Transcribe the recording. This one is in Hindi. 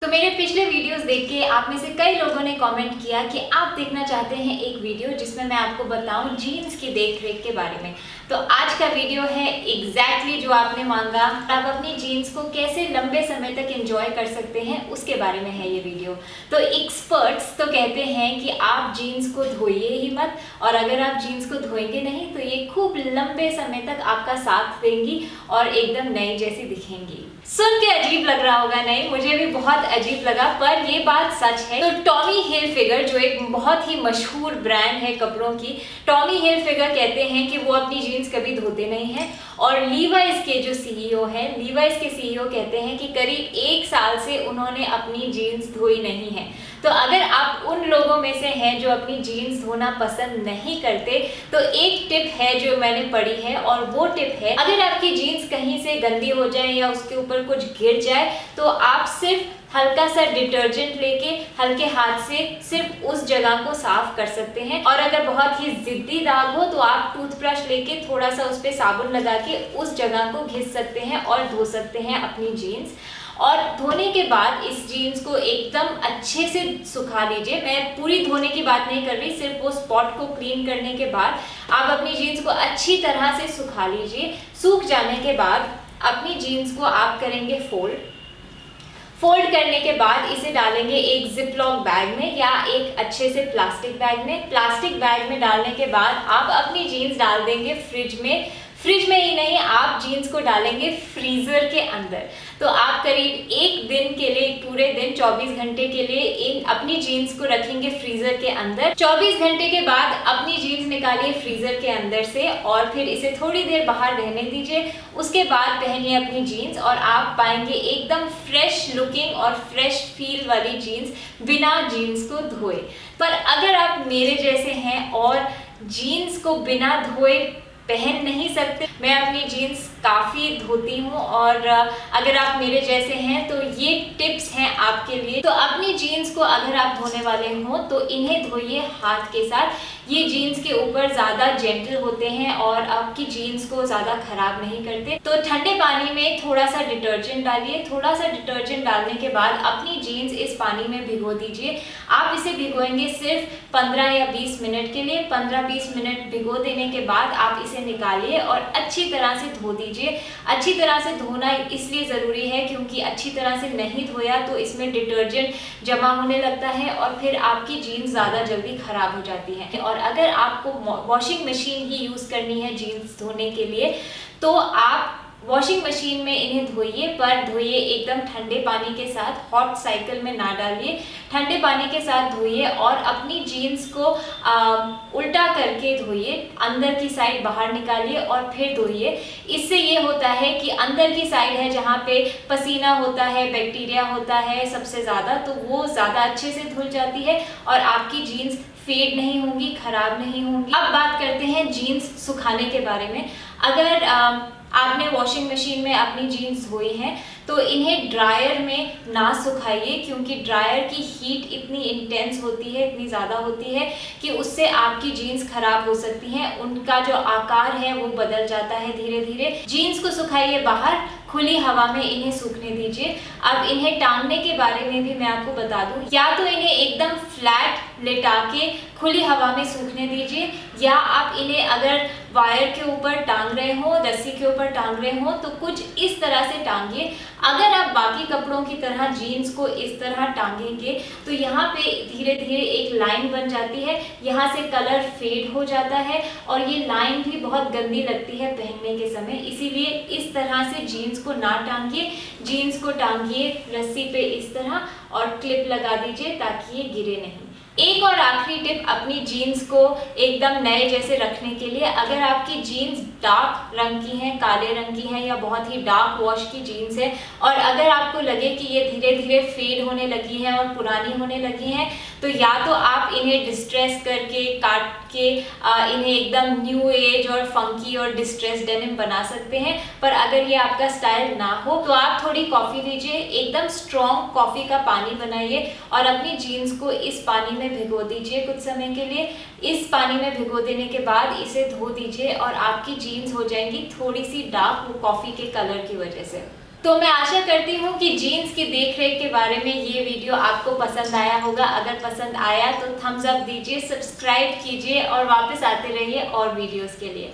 तो मेरे पिछले वीडियोस देख के आप में से कई लोगों ने कमेंट किया कि आप देखना चाहते हैं एक वीडियो जिसमें मैं आपको बताऊं जीन्स की देख रेख के बारे में। तो आज का वीडियो है एग्जैक्टली जो आपने मांगा। आप अपनी जीन्स को कैसे लंबे समय तक एंजॉय कर सकते हैं उसके बारे में है ये वीडियो। तो एक्सपर्ट्स तो कहते हैं कि आप जीन्स को धोइए ही मत, और अगर आप जीन्स को धोएंगे नहीं तो ये खूब लंबे समय तक आपका साथ देंगी और एकदम नई जैसी दिखेंगी। सुन के अजीब लग रहा होगा, नहीं मुझे भी बहुत अजीब लगा, पर ये बात सच है। तो टॉमी हिलफिगर जो एक बहुत ही मशहूर ब्रांड है कपड़ों की, टॉमी हिलफिगर कहते हैं कि वो अपनी जीन्स कभी धोते नहीं हैं। और लीवाइस के जो सीईओ हैं, लीवाइस के सीईओ कहते हैं कि करीब 1 साल से उन्होंने अपनी जीन्स धोई नहीं है। तो अगर आप उन लोगों में से हैं जो अपनी जीन्स धोना पसंद नहीं करते, तो एक टिप है जो मैंने पढ़ी है, और वो टिप है अगर आपकी जीन्स कहीं से गंदी हो जाए या उसके ऊपर कुछ गिर जाए तो आप सिर्फ हल्का सा डिटर्जेंट लेके हल्के हाथ से सिर्फ उस जगह को साफ कर सकते हैं। और अगर बहुत ही जिद्दी दाग हो तो आप टूथब्रश लेके थोड़ा सा उस पे साबुन लगा के उस जगह को घिस सकते हैं और धो सकते हैं अपनी जीन्स। और धोने के बाद इस जीन्स को एकदम अच्छे से सुखा लीजिए। मैं पूरी धोने की बात नहीं कर रही, सिर्फ वो स्पॉट को क्लीन करने के बाद आप अपनी जीन्स को अच्छी तरह से सुखा लीजिए। सूख जाने के बाद अपनी जीन्स को आप करेंगे फोल्ड करने के बाद इसे डालेंगे एक जिपलॉक बैग में या एक अच्छे से प्लास्टिक बैग में। प्लास्टिक बैग में डालने के बाद आप अपनी जीन्स डाल देंगे फ्रिज में ही नहीं, आप जीन्स को डालेंगे फ्रीजर के अंदर। तो आप करीब एक दिन के लिए, पूरे दिन 24 घंटे के लिए अपनी जीन्स को रखेंगे फ्रीजर के अंदर। 24 घंटे के बाद अपनी जीन्स निकालिए फ्रीजर के अंदर से और फिर इसे थोड़ी देर बाहर रहने दीजिए। उसके बाद पहनिए अपनी जीन्स और आप पाएंगे एकदम फ्रेश लुकिंग और फ्रेश फील वाली जीन्स बिना जीन्स को धोए। पर अगर आप मेरे जैसे हैं और जीन्स को बिना धोए पहन नहीं सकते, मैं अपनी जीन्स काफ़ी धोती हूँ, और अगर आप मेरे जैसे हैं तो ये टिप्स हैं आपके लिए। तो अपनी जीन्स को अगर आप धोने वाले हों तो इन्हें धोइए हाथ के साथ। ये जीन्स के ऊपर ज़्यादा जेंटल होते हैं और आपकी जीन्स को ज़्यादा खराब नहीं करते। तो ठंडे पानी में थोड़ा सा डिटर्जेंट डालिए। थोड़ा सा डिटर्जेंट डालने के बाद अपनी जीन्स इस पानी में भिगो दीजिए। आप इसे भिगोएंगे सिर्फ 15 या 20 मिनट के लिए। 15-20 मिनट भिगो देने के बाद आप इसे निकालिए और अच्छी तरह से धो दीजिए। अच्छी तरह से धोना इसलिए ज़रूरी है क्योंकि अच्छी तरह से नहीं धोया तो इसमें डिटर्जेंट जमा होने लगता है और फिर आपकी जीन्स ज़्यादा जल्दी ख़राब हो जाती है। और अगर आपको वॉशिंग मशीन ही यूज़ करनी है जीन्स धोने के लिए तो आप वॉशिंग मशीन में इन्हें धोइए, पर धोइए एकदम ठंडे पानी के साथ, हॉट साइकिल में ना डालिए। ठंडे पानी के साथ धोइए और अपनी जीन्स को उल्टा करके धोइए। अंदर की साइड बाहर निकालिए और फिर धोइए। इससे ये होता है कि अंदर की साइड है जहाँ पे पसीना होता है, बैक्टीरिया होता है सबसे ज़्यादा, तो वो ज़्यादा अच्छे से धुल जाती है और आपकी जीन्स फेड नहीं होंगी, खराब नहीं होंगी। अब बात करते हैं जीन्स सुखाने के बारे में। अगर आपने वॉशिंग मशीन में अपनी जीन्स धोई हैं तो इन्हें ड्रायर में ना सुखाइए, क्योंकि ड्रायर की हीट इतनी इंटेंस होती है, इतनी ज़्यादा होती है कि उससे आपकी जीन्स खराब हो सकती हैं। उनका जो आकार है वो बदल जाता है धीरे धीरे। जीन्स को सुखाइए बाहर, खुली हवा में इन्हें सूखने दीजिए। अब इन्हें टांगने के बारे में भी मैं आपको बता दूं, या तो इन्हें एकदम फ्लैट लेटा के खुली हवा में सूखने दीजिए, या आप इन्हें अगर वायर के ऊपर टांग रहे हो, रस्सी के ऊपर टांग रहे हो तो कुछ इस तरह से टांगिए। अगर आप बाकी कपड़ों की तरह जीन्स को इस तरह टांगेंगे तो यहाँ पे धीरे धीरे एक लाइन बन जाती है, यहाँ से कलर फेड हो जाता है और ये लाइन भी बहुत गंदी लगती है पहनने के समय। इसीलिए इस तरह से जीन्स को ना टांगिए। जीन्स को टांगिए रस्सी पे इस तरह और क्लिप लगा दीजिए ताकि ये गिरे नहीं। एक और आखिरी टिप अपनी जीन्स को एकदम नए जैसे रखने के लिए, अगर आपकी जीन्स डार्क रंग की है, काले रंग की है या बहुत ही डार्क वॉश की जीन्स है और अगर आपको लगे कि ये धीरे धीरे फेड होने लगी है और पुरानी होने लगी है तो या तो आप इन्हें डिस्ट्रेस करके काट के इन्हें एकदम न्यू एज और फंकी और डिस्ट्रेस डेनिम बना सकते हैं। पर अगर ये आपका स्टाइल ना हो तो आप थोड़ी कॉफ़ी लीजिए, एकदम स्ट्रॉन्ग कॉफ़ी का पानी बनाइए और अपनी जीन्स को इस पानी में भिगो दीजिए कुछ समय के लिए। इस पानी में भिगो देने के बाद इसे धो दीजिए और आपकी जीन्स हो जाएंगी थोड़ी सी डार्क, वो कॉफ़ी के कलर की वजह से। तो मैं आशा करती हूँ कि जीन्स की देख रेख के बारे में ये वीडियो आपको पसंद आया होगा। अगर पसंद आया तो थम्स अप दीजिए, सब्सक्राइब कीजिए और वापस आते रहिए और वीडियोस के लिए।